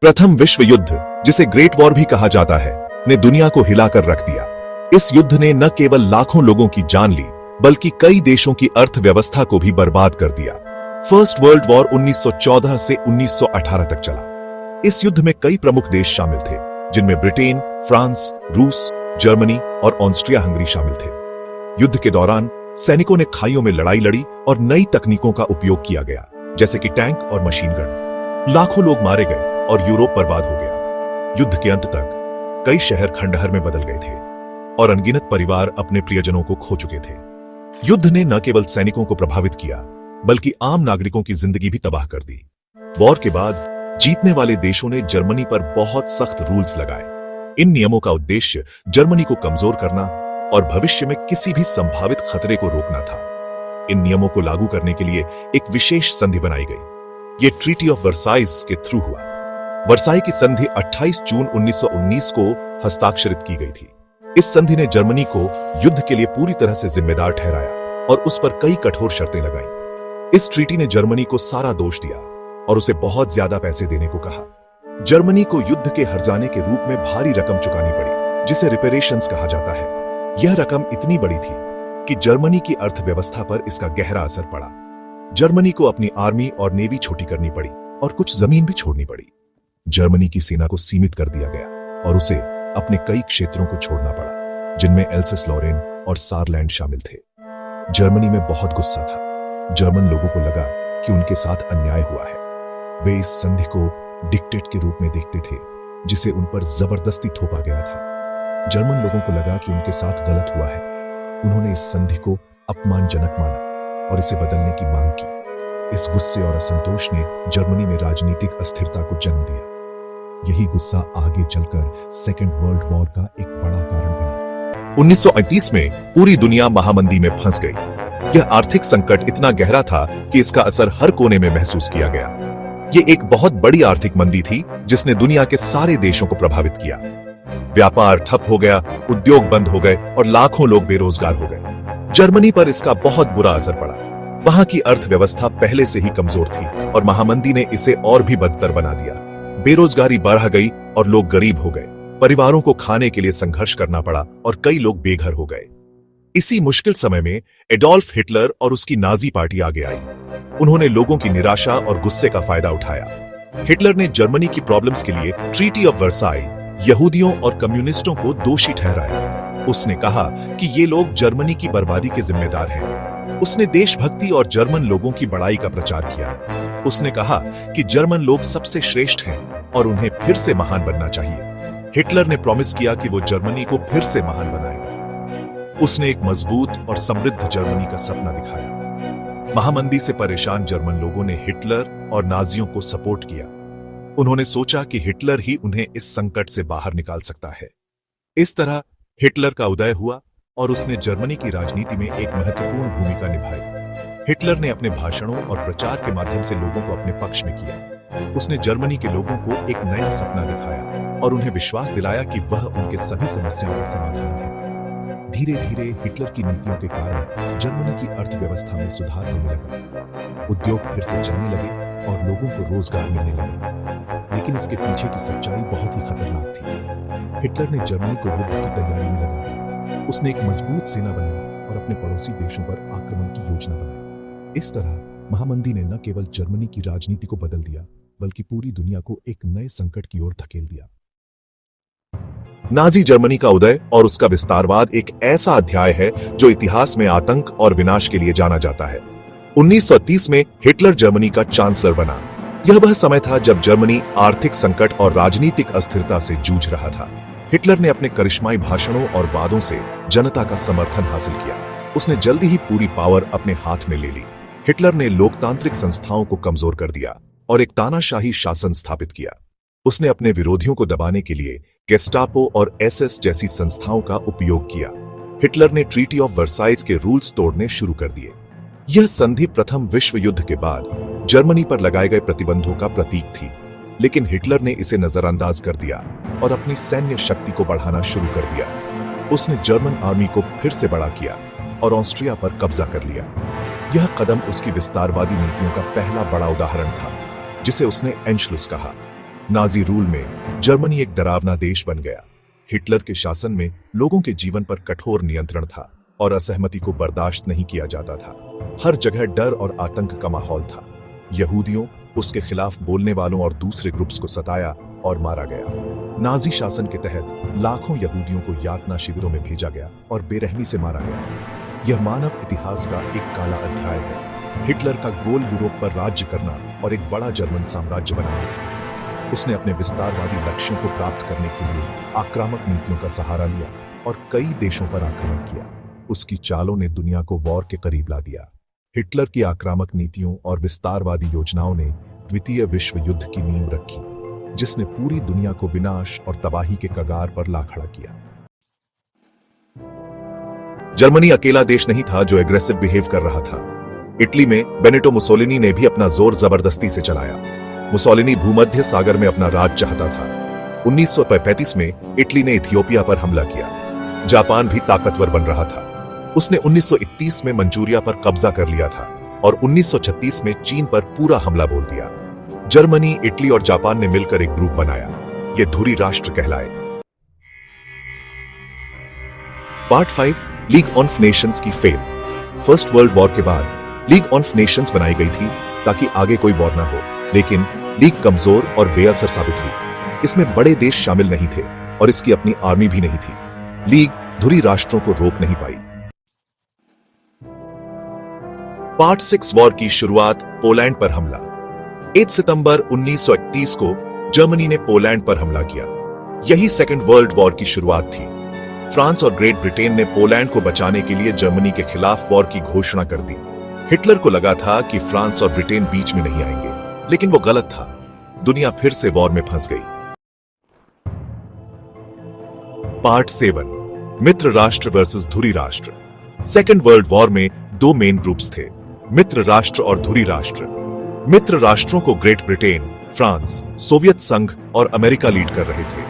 प्रथम विश्व युद्ध, जिसे ग्रेट वॉर भी कहा जाता है, ने दुनिया को हिलाकर रख दिया। इस युद्ध ने न केवल लाखों लोगों की जान ली, बल्कि कई देशों की अर्थव्यवस्था को भी बर्बाद कर दिया। फर्स्ट वर्ल्ड वॉर 1914 से 1918 तक चला। इस युद्ध में कई प्रमुख देश शामिल थे, जिनमें ब्रिटेन, फ्रांस, रूस, जर्मनी और ऑस्ट्रिया हंगरी शामिल थे। युद्ध के दौरान सैनिकों ने खाइयों में लड़ाई लड़ी और नई तकनीकों का उपयोग किया गया, जैसे कि टैंक और मशीन गन। लाखों लोग मारे गए और यूरोप बर्बाद हो गया। युद्ध के अंत तक कई शहर खंडहर में बदल गए थे और अनगिनत परिवार अपने प्रियजनों को खो चुके थे। युद्ध ने न केवल सैनिकों को प्रभावित किया, बल्कि आम नागरिकों की जिंदगी भी तबाह कर दी। वॉर के बाद जीतने वाले देशों ने जर्मनी पर बहुत सख्त रूल्स लगाए। इन नियमों का उद्देश्य जर्मनी को कमजोर करना और भविष्य में किसी भी संभावित खतरे को रोकना था। इन नियमों को लागू करने के लिए एक विशेष संधि बनाई गई। यह ट्रीटी ऑफ वर्साइज के थ्रू हुआ। वर्साई की संधि 28 जून 1919 को हस्ताक्षरित की गई थी। इस संधि ने जर्मनी को युद्ध के लिए पूरी तरह से जिम्मेदार ठहराया और उस पर कई कठोर शर्तें लगाईं। इस ट्रीटी ने जर्मनी को सारा दोष दिया और उसे बहुत ज्यादा पैसे देने को कहा। जर्मनी को युद्ध के हर जाने के रूप में भारी रकम चुकानी पड़ी, जिसे रिपेरेशंस कहा जाता है। यह रकम इतनी बड़ी थी कि जर्मनी की अर्थव्यवस्था पर इसका गहरा असर पड़ा। जर्मनी को अपनी आर्मी और नेवी छोटी करनी पड़ी और कुछ जमीन भी छोड़नी पड़ी। जर्मनी की सेना को सीमित कर दिया गया और उसे अपने कई क्षेत्रों को छोड़ना पड़ा, जिनमें एल्सेस लॉरेन और सारलैंड शामिल थे। जर्मनी में बहुत गुस्सा था। जर्मन लोगों को लगा कि उनके साथ अन्याय हुआ है। वे इस संधि को डिक्टेट के रूप में देखते थे, जिसे उन पर जबरदस्ती थोपा गया था। जर्मन लोगों को लगा कि उनके साथ गलत हुआ है। उन्होंने इस संधि को अपमानजनक माना और इसे बदलने की मांग की। इस गुस्से और असंतोष ने जर्मनी में राजनीतिक अस्थिरता को जन्म दिया। यही गुस्सा आगे चलकर सेकेंड वर्ल्ड वॉर का एक बड़ा कारण बना। 1938 में पूरी दुनिया महामंदी में फंस गई। यह आर्थिक संकट इतना गहरा था कि इसका असर हर कोने में महसूस किया गया। यह एक बहुत बड़ी आर्थिक मंदी थी, जिसने दुनिया के सारे देशों को प्रभावित किया। व्यापार ठप हो गया, उद्योग बंद हो गए और लाखों लोग बेरोजगार हो गए। जर्मनी पर इसका बहुत बुरा असर पड़ा। वहां की अर्थव्यवस्था पहले से ही कमजोर थी और महामंदी ने इसे और भी बदतर बना दिया। बेरोजगारी बढ़ गई और लोग गरीब हो गए। परिवारों को खाने के लिए संघर्ष करना पड़ा और कई लोग बेघर हो गए। इसी मुश्किल समय में एडोल्फ हिटलर और उसकी नाजी पार्टी आगे आई। उन्होंने लोगों की निराशा और गुस्से का फायदा उठाया। हिटलर ने जर्मनी की प्रॉब्लम्स के लिए ट्रीटी ऑफ वर्साई यहूदियों और कम्युनिस्टों को दोषी ठहराया। उसने कहा कि ये लोग जर्मनी की बर्बादी के जिम्मेदार हैं। उसने देशभक्ति और जर्मन लोगों की बड़ाई का प्रचार किया। उसने कहा कि जर्मन लोग सबसे श्रेष्ठ हैं और उन्हें फिर से महान बनना चाहिए। हिटलर ने प्रॉमिस किया कि वो जर्मनी को फिर से महान बनाएगा। उसने एक मजबूत और समृद्ध जर्मनी का सपना दिखाया। महामंदी से परेशान जर्मन लोगों ने हिटलर और नाजियों को सपोर्ट किया। उन्होंने सोचा कि हिटलर ही उन्हें इस संकट से बाहर निकाल सकता है। इस तरह हिटलर का उदय हुआ और उसने जर्मनी की राजनीति में एक महत्वपूर्ण भूमिका निभाई। हिटलर ने अपने भाषणों और प्रचार के माध्यम से लोगों को अपने पक्ष में किया। उसने जर्मनी के लोगों को एक नया सपना दिखाया और उन्हें विश्वास दिलाया कि वह उनके सभी समस्याओं का समाधान है। धीरे धीरे हिटलर की नीतियों के कारण जर्मनी की अर्थव्यवस्था में सुधार होने लगा। उद्योग फिर से चलने लगे और लोगों को रोजगार मिलने लगा। लेकिन इसके पीछे की सच्चाई बहुत ही खतरनाक थी। हिटलर ने जर्मनी को युद्ध की तैयारी में लगा दिया। उसने एक मजबूत सेना बनाई और अपने पड़ोसी देशों पर आक्रमण की योजना बनाई। इस तरह महामंदी ने न केवल जर्मनी की राजनीति को बदल दिया, बल्कि पूरी दुनिया को एक नए संकट की ओर धकेल दिया। नाजी जर्मनी का उदय और उसका विस्तारवाद एक ऐसा अध्याय है जो इतिहास में आतंक और विनाश के लिए जाना जाता है। 1930 में हिटलर जर्मनी का चांसलर बना। यह वह समय था जब जर्मनी आर्थिक संकट और राजनीतिक अस्थिरता से जूझ रहा था। हिटलर ने अपने करिश्माई भाषणों और वादों से जनता का समर्थन हासिल किया। उसने जल्दी ही पूरी पावर अपने हाथ में ले ली। हिटलर ने लोकतांत्रिक संस्थाओं को कमजोर कर दिया और एक तानाशाही शासन स्थापित किया। उसने अपने विरोधियों को दबाने के लिए गेस्टापो और एसएस जैसी संस्थाओं का उपयोग किया। हिटलर ने ट्रीटी ऑफ वर्साइज के रूल्स तोड़ने शुरू कर दिए। यह संधि प्रथम विश्व युद्ध के बाद जर्मनी पर लगाए गए प्रतिबंधों का प्रतीक थी, लेकिन हिटलर ने इसे नजरअंदाज कर दिया और अपनी सैन्य शक्ति को बढ़ाना शुरू कर दिया। उसने जर्मन आर्मी को फिर से बड़ा किया और ऑस्ट्रिया पर कब्जा कर लिया। यह कदम उसकी विस्तारवादी नीतियों का पहला बड़ा उदाहरण था, जिसे उसने एंशलुस कहा। नाजी रूल में जर्मनी एक डरावना देश बन गया। हिटलर के शासन में लोगों के जीवन पर कठोर नियंत्रण था और असहमति को बर्दाश्त नहीं किया जाता था। हर जगह डर और आतंक का माहौल था। यहूदियों, उसके खिलाफ बोलने वालों और दूसरे ग्रुप्स को सताया और मारा गया। नाजी शासन के तहत लाखों यहूदियों को यातना शिविरों में भेजा गया और बेरहमी से मारा गया। यह मानव इतिहास का एक काला अध्याय है। हिटलर का गोल यूरोप पर राज्य करना और एक बड़ा जर्मन साम्राज्य बनाना था। उसने अपने विस्तारवादी लक्ष्यों को प्राप्त करने के लिए आक्रामक नीतियों का सहारा लिया और कई देशों पर आक्रमण किया। उसकी चालों ने दुनिया को वॉर के करीब ला दिया। हिटलर की आक्रामक नीतियों और विस्तारवादी योजनाओं ने द्वितीय विश्व युद्ध की नींव रखी, जिसने पूरी दुनिया को विनाश और तबाही के कगार पर ला खड़ा किया। जर्मनी अकेला देश नहीं था जो एग्रेसिव बिहेव कर रहा था। इटली में बेनिटो मुसोलिनी ने भी अपना जोर जबरदस्ती से चलाया। मुसोलिनी भूमध्य सागर में अपना राज चाहता था। 1935 में इटली ने इथियोपिया पर हमला किया। जापान भी ताकतवर बन रहा था। उसने 1931 में मंचूरिया पर कब्जा कर लिया था और 1936 में चीन पर पूरा हमला बोल दिया। जर्मनी, इटली और जापान ने मिलकर एक ग्रुप बनाया। यह धुरी राष्ट्र कहलाए। पार्ट 5, लीग ऑफ नेशंस की फेल। फर्स्ट वर्ल्ड वॉर के बाद लीग ऑफ नेशंस बनाई गई थी ताकि आगे कोई वॉर ना हो, लेकिन लीग कमजोर और बेअसर साबित हुई। इसमें बड़े देश शामिल नहीं थे और इसकी अपनी आर्मी भी नहीं थी। लीग धुरी राष्ट्रों को रोक नहीं पाई। पार्ट 6, वॉर की शुरुआत। पोलैंड पर हमला। 8 सितंबर 1931 को जर्मनी ने पोलैंड पर हमला किया। यही सेकेंड वर्ल्ड वॉर की शुरुआत थी। फ्रांस और ग्रेट ब्रिटेन ने पोलैंड को बचाने के लिए जर्मनी के खिलाफ वॉर की घोषणा कर दी। हिटलर को लगा था कि फ्रांस और ब्रिटेन बीच में नहीं आएंगे, लेकिन वो गलत था। दुनिया फिर से वॉर में फंस गई। पार्ट 7, मित्र राष्ट्र वर्सेस धुरी राष्ट्र। सेकेंड वर्ल्ड वॉर में दो मेन ग्रुप्स थे, मित्र राष्ट्र और धुरी राष्ट्र। मित्र राष्ट्रों को ग्रेट ब्रिटेन, फ्रांस, सोवियत संघ और अमेरिका लीड कर रहे थे।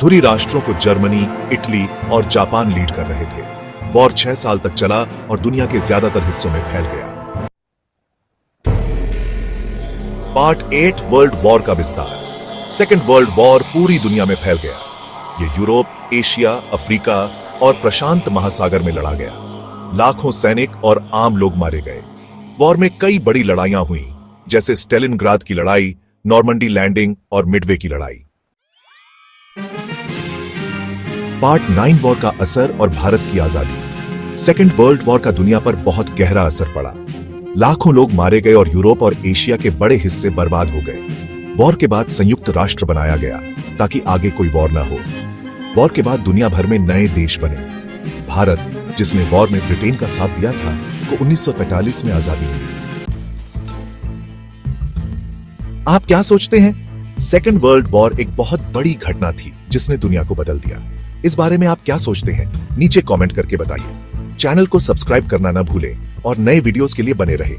धुरी राष्ट्रों को जर्मनी, इटली और जापान लीड कर रहे थे। वॉर 6 साल तक चला और दुनिया के ज्यादातर हिस्सों में फैल गया। पार्ट 8, वर्ल्ड वॉर का विस्तार। सेकेंड वर्ल्ड वॉर पूरी दुनिया में फैल गया। यह यूरोप, एशिया, अफ्रीका और प्रशांत महासागर में लड़ा गया। लाखों सैनिक और आम लोग मारे गए। वॉर में कई बड़ी लड़ाइयां हुई, जैसे स्टेलिनग्राद की लड़ाई, नॉर्मंडी लैंडिंग और मिडवे की लड़ाई। पार्ट 9, वॉर का असर और भारत की आजादी। सेकेंड वर्ल्ड वॉर का दुनिया पर बहुत गहरा असर पड़ा। लाखों लोग मारे गए और यूरोप और एशिया के बड़े हिस्से बर्बाद हो गए। वॉर के बाद संयुक्त राष्ट्र बनाया गया ताकि आगे कोई वॉर ना हो। वॉर के बाद दुनिया भर में नए देश बने। भारत, जिसने वॉर में ब्रिटेन का साथ दिया था, को 1945 में आजादी मिली। आप क्या सोचते हैं? सेकेंड वर्ल्ड वॉर एक बहुत बड़ी घटना थी जिसने दुनिया को बदल दिया। इस बारे में आप क्या सोचते हैं? नीचे कमेंट करके बताइए। चैनल को सब्सक्राइब करना ना भूलें और नए वीडियोस के लिए बने रहें।